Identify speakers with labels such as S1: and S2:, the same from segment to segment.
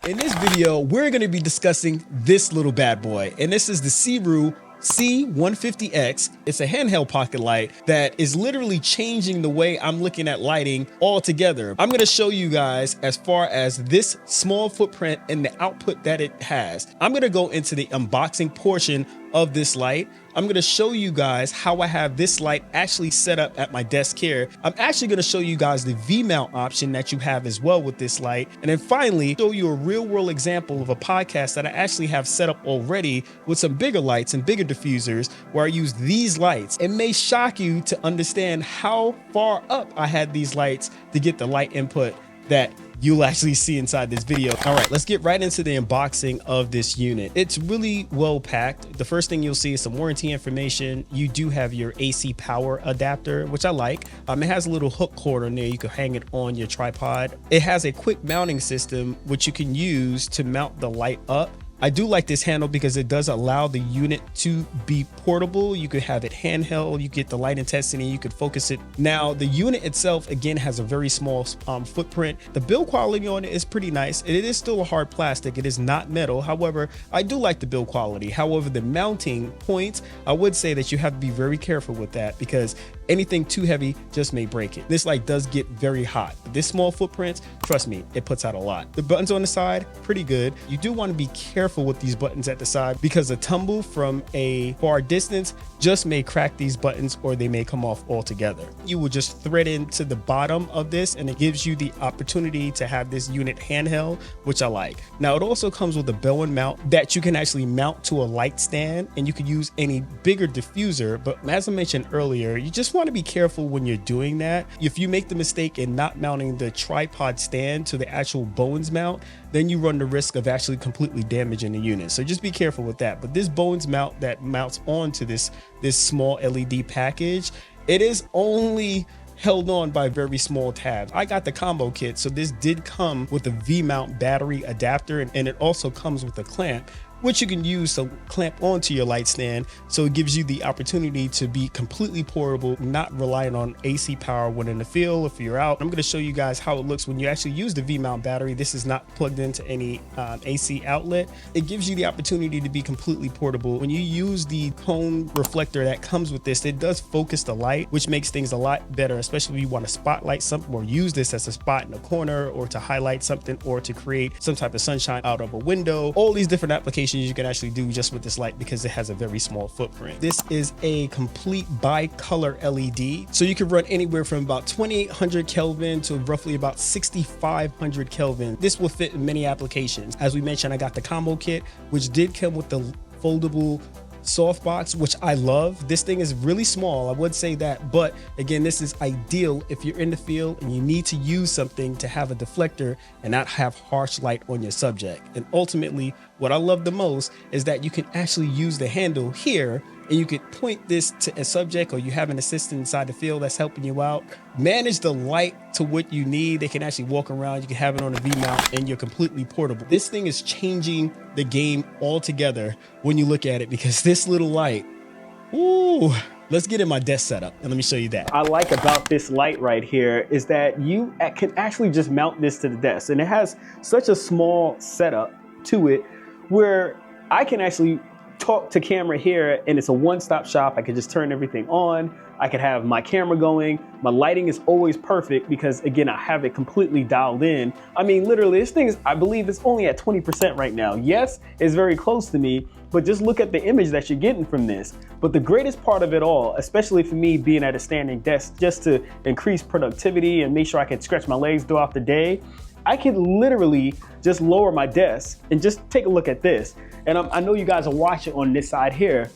S1: In this video, we're going to be discussing this little bad boy, and this is the SIRUI C150X. It's a handheld pocket light that is literally changing the way I'm looking at lighting altogether. I'm going to show you guys as far as this small footprint and the output that it has. I'm going to go into the unboxing portion of this light. I'm going to show you guys how I have this light actually set up at my desk here. I'm actually going to show you guys the V-mount option that you have as well with this light. And then finally, show you a real world example of a podcast that I actually have set up already with some bigger lights and bigger diffusers where I use these lights. It may shock you to understand how far up I had these lights to get the light input that you'll actually see inside this video. All right, let's get right into the unboxing of this unit. It's really well packed. The first thing you'll see is some warranty information. You do have your AC power adapter, which I like. It has a little hook cord on there. You can hang it on your tripod. It has a quick mounting system, which you can use to mount the light up. I do like this handle because it does allow the unit to be portable. You could have it handheld, you get the light intensity, you could focus it. Now, the unit itself, again, has a very small footprint. The build quality on it is pretty nice. It is still a hard plastic. It is not metal. However, I do like the build quality. However, the mounting points, I would say that you have to be very careful with that because anything too heavy just may break it. This light does get very hot. This small footprint, trust me, it puts out a lot. The buttons on the side, pretty good. You do want to be careful with these buttons at the side because a tumble from a far distance just may crack these buttons or they may come off altogether. You will just thread into the bottom of this and it gives you the opportunity to have this unit handheld, which I like. Now, it also comes with a bell and mount that you can actually mount to a light stand and you could use any bigger diffuser. But as I mentioned earlier, you just want to be careful when you're doing that. If you make the mistake in not mounting the tripod stand to the actual Bowens mount, then you run the risk of actually completely damaging the unit. So just be careful with that. But this Bowens mount that mounts onto this small LED package, it is only held on by very small tabs. I got the combo kit, so this did come with a V-mount battery adapter, and it also comes with a clamp, which you can use to clamp onto your light stand. So it gives you the opportunity to be completely portable, not relying on AC power when in the field, if you're out. I'm gonna show you guys how it looks when you actually use the V-mount battery. This is not plugged into any AC outlet. It gives you the opportunity to be completely portable. When you use the cone reflector that comes with this, it does focus the light, which makes things a lot better, especially if you want to spotlight something or use this as a spot in a corner or to highlight something or to create some type of sunshine out of a window. All these different applications you can actually do just with this light because it has a very small footprint. This is a complete bi-color LED, so you can run anywhere from about 2800 Kelvin to roughly about 6500 Kelvin. This will fit in many applications. As we mentioned, I got the combo kit, which did come with the foldable Softbox, which I love. This thing is really small, I would say that, but again, this is ideal if you're in the field and you need to use something to have a deflector and not have harsh light on your subject. And ultimately, what I love the most is that you can actually use the handle here and you could point this to a subject, or you have an assistant inside the field that's helping you out. Manage the light to what you need. They can actually walk around. You can have it on a V-mount and you're completely portable. This thing is changing the game altogether when you look at it because this little light, ooh. Let's get in my desk setup and let me show you that. I like about this light right here is that you can actually just mount this to the desk, and it has such a small setup to it where I can actually talk to camera here and it's a one-stop shop. I could just turn everything on. I could have my camera going. My lighting is always perfect because, again, I have it completely dialed in. I mean, literally, this thing is, I believe it's only at 20% right now. Yes, it's very close to me, but just look at the image that you're getting from this. But the greatest part of it all, especially for me being at a standing desk, just to increase productivity and make sure I can stretch my legs throughout the day, I can literally just lower my desk and just take a look at this. And I know you guys are watching on this side here.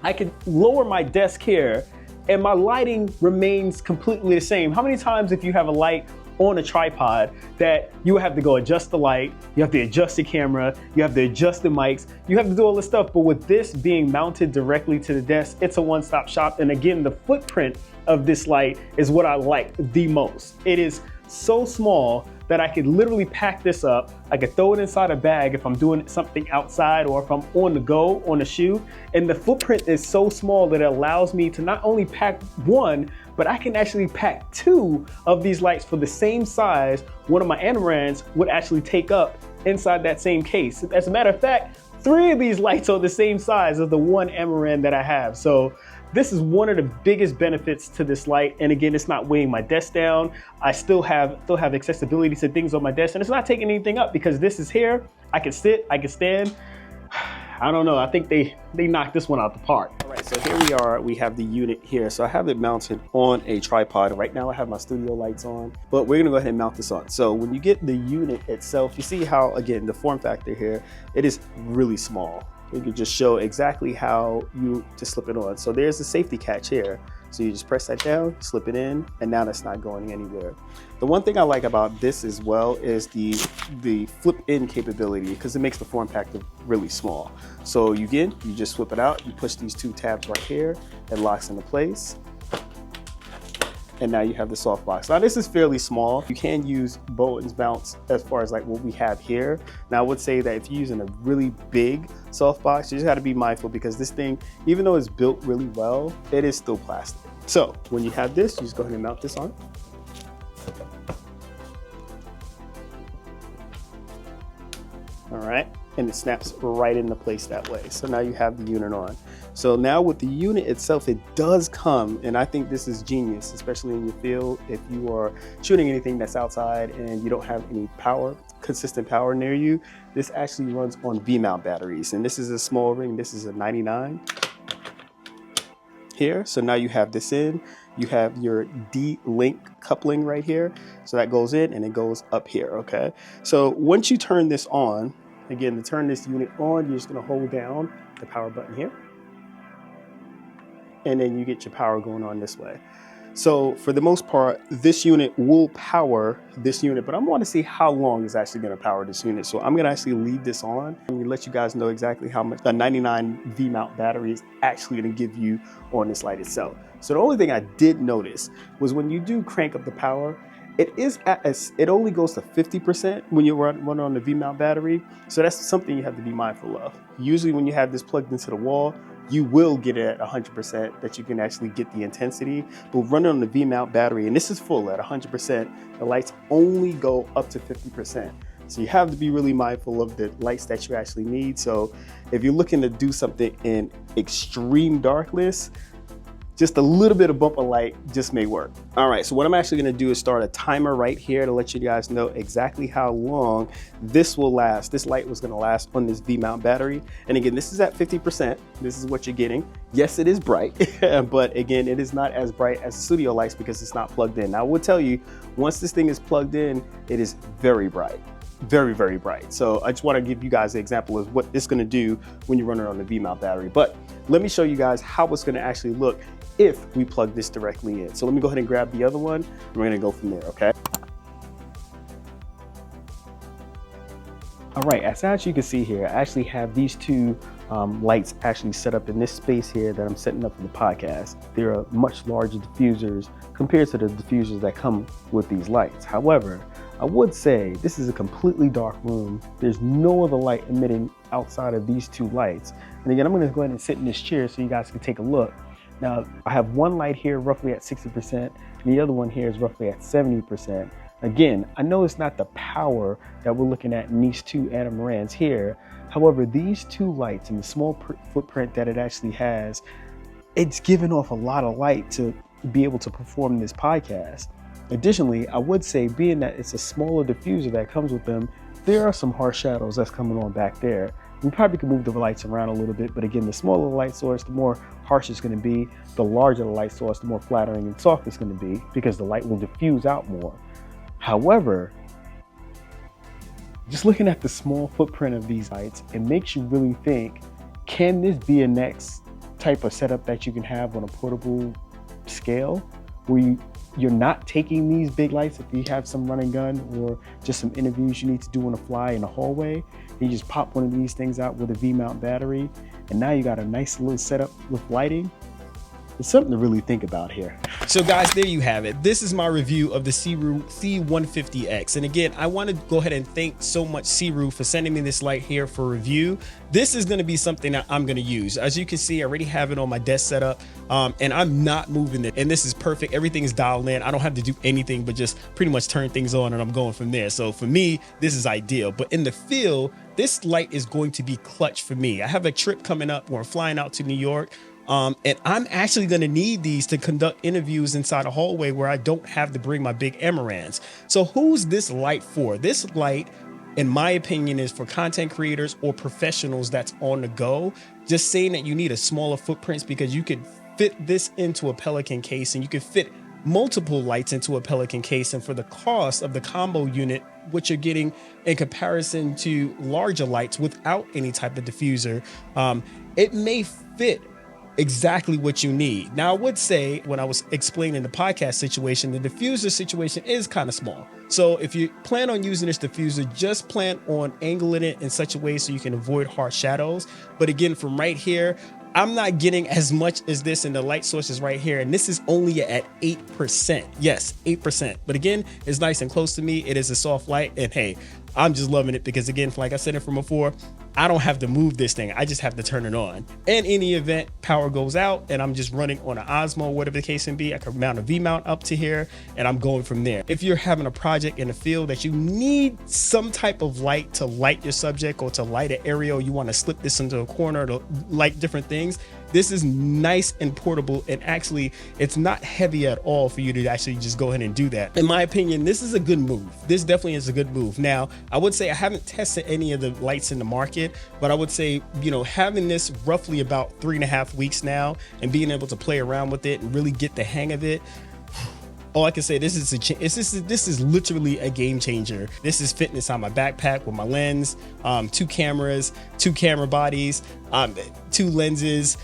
S1: I can lower my desk here and my lighting remains completely the same. How many times if you have a light on a tripod that you have to go adjust the light, you have to adjust the camera, you have to adjust the mics, you have to do all this stuff. But with this being mounted directly to the desk, it's a one-stop shop. And again, the footprint of this light is what I like the most. It is so small that I could literally pack this up. I could throw it inside a bag if I'm doing something outside or if I'm on the go, on a shoot. And the footprint is so small that it allows me to not only pack one, but I can actually pack two of these lights for the same size. One of my Amarans would actually take up inside that same case. As a matter of fact, 3 of these lights are the same size as the one Amaran that I have. So this is one of the biggest benefits to this light. And again, it's not weighing my desk down. I still have accessibility to things on my desk, and it's not taking anything up because this is here. I can sit, I can stand. I don't know, I think they knocked this one out the park. All right, so here we are, we have the unit here. So I have it mounted on a tripod. Right now I have my studio lights on, but we're gonna go ahead and mount this on. So when you get the unit itself, you see how, again, the form factor here, it is really small. You can just show exactly how you just slip it on. So there's the safety catch here. So you just press that down, slip it in, and now that's not going anywhere. The one thing I like about this as well is the flip in capability, because it makes the form factor really small. So you just flip it out, you push these 2 tabs right here, it locks into place. And now you have the Softbox. Now this is fairly small. You can use Bowens mounts as far as like what we have here. Now I would say that if you're using a really big Softbox, you just gotta be mindful because this thing, even though it's built really well, it is still plastic. So when you have this, you just go ahead and mount this on. All right, and it snaps right into place that way. So now you have the unit on. So now with the unit itself, it does come, and I think this is genius, especially in your field. If you are shooting anything that's outside and you don't have any power, consistent power near you, this actually runs on V-mount batteries. And this is a small ring, this is a 99 here. So now you have this in, you have your D-link coupling right here. So that goes in and it goes up here, okay? So once you turn this on, again, to turn this unit on, you're just gonna hold down the power button here. And then you get your power going on this way. So for the most part, this unit will power this unit, but I want to see how long it's actually going to power this unit. So I'm going to actually leave this on and let you guys know exactly how much the 99 V-mount battery is actually going to give you on this light itself. So the only thing I did notice was when you do crank up the power, it only goes to 50% when you run on the V-mount battery. So that's something you have to be mindful of. Usually when you have this plugged into the wall, you will get it at 100% that you can actually get the intensity, but running on the V-mount battery, and this is full at 100%, the lights only go up to 50%. So you have to be really mindful of the lights that you actually need. So if you're looking to do something in extreme darkness, just a little bit of bumper light just may work. All right, so what I'm actually gonna do is start a timer right here to let you guys know exactly how long this will last. This light was gonna last on this V-mount battery. And again, this is at 50%. This is what you're getting. Yes, it is bright, but again, it is not as bright as the studio lights because it's not plugged in. Now, I will tell you, once this thing is plugged in, it is very bright. Very, very bright. So I just want to give you guys an example of what it's going to do when you run it on the V-mount battery. But let me show you guys how it's going to actually look if we plug this directly in. So let me go ahead and grab the other one and we're going to go from there, okay? All right, as you can see here, I actually have these 2 lights actually set up in this space here that I'm setting up for the podcast. There are much larger diffusers compared to the diffusers that come with these lights. However, I would say this is a completely dark room. There's no other light emitting outside of these 2 lights. And again, I'm gonna go ahead and sit in this chair so you guys can take a look. Now, I have one light here roughly at 60%, and the other one here is roughly at 70%. Again, I know it's not the power that we're looking at in these 2 Adamarans here. However, these 2 lights and the small footprint that it actually has, it's giving off a lot of light to be able to perform this podcast. Additionally, I would say, being that it's a smaller diffuser that comes with them, there are some harsh shadows that's coming on back there. We probably could move the lights around a little bit, but again, the smaller the light source, the more harsh it's going to be. The larger the light source, the more flattering and soft it's going to be because the light will diffuse out more. However, just looking at the small footprint of these lights, it makes you really think, can this be a next type of setup that you can have on a portable scale where you're not taking these big lights if you have some run and gun or just some interviews you need to do on the fly in the hallway. You just pop one of these things out with a V-mount battery, and now you got a nice little setup with lighting. It's something to really think about here. So guys, there you have it. This is my review of the SIRUI C150X. And again, I want to go ahead and thank so much SIRUI for sending me this light here for review. This is going to be something that I'm going to use. As you can see, I already have it on my desk setup, and I'm not moving it. And this is perfect. Everything is dialed in. I don't have to do anything but just pretty much turn things on, and I'm going from there. So for me, this is ideal. But in the field, this light is going to be clutch for me. I have a trip coming up where I'm flying out to New York. And I'm actually going to need these to conduct interviews inside a hallway where I don't have to bring my big Amarans. So who's this light for? This light, in my opinion, is for content creators or professionals that's on the go. Just saying that you need a smaller footprints, because you could fit this into a Pelican case, and you could fit multiple lights into a Pelican case. And for the cost of the combo unit, what you're getting in comparison to larger lights without any type of diffuser, it may fit exactly what you need. Now, I would say, when I was explaining the podcast situation, the diffuser situation is kind of small. So if you plan on using this diffuser, just plan on angling it in such a way so you can avoid harsh shadows. But again, from right here, I'm not getting as much as this, and the light source is right here, and this is only at 8%. Yes, 8%. But again, it's nice and close to me. It is a soft light, and hey, I'm just loving it because, again, like I said it from before, I don't have to move this thing. I just have to turn it on. And in the event power goes out and I'm just running on an Osmo, whatever the case may be, I can mount a V-mount up to here, and I'm going from there. If you're having a project in the field that you need some type of light to light your subject or to light an area, or you want to slip this into a corner to light different things, this is nice and portable, and actually it's not heavy at all for you to actually just go ahead and do that. In my opinion, this is a good move. This definitely is a good move. Now, I would say I haven't tested any of the lights in the market, but I would say, you know, having this roughly about 3.5 weeks now and being able to play around with it and really get the hang of it, all I can say, this is literally a game changer. This is fitting inside my backpack with my lens, 2 cameras, 2 camera bodies, 2 lenses,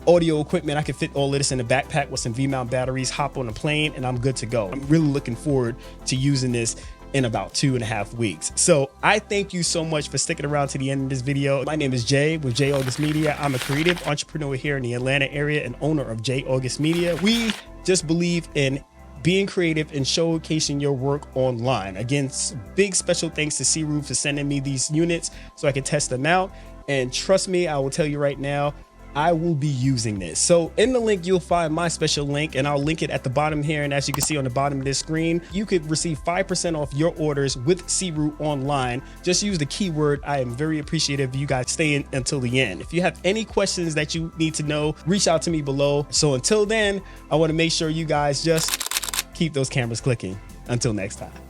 S1: audio equipment. I can fit all of this in a backpack with some V-mount batteries, hop on a plane, and I'm good to go. I'm really looking forward to using this in about 2.5 weeks. So I thank you so much for sticking around to the end of this video. My name is Jay with J.August Media. I'm a creative entrepreneur here in the Atlanta area and owner of J.August Media. We just believe in being creative and showcasing your work online. Again, big special thanks to SIRUI for sending me these units so I can test them out. And trust me, I will tell you right now, I will be using this. So in the link, you'll find my special link, and I'll link it at the bottom here. And as you can see on the bottom of this screen, you could receive 5% off your orders with SIRUI online. Just use the keyword. I am very appreciative of you guys staying until the end. If you have any questions that you need to know, reach out to me below. So until then, I want to make sure you guys just keep those cameras clicking. Until next time.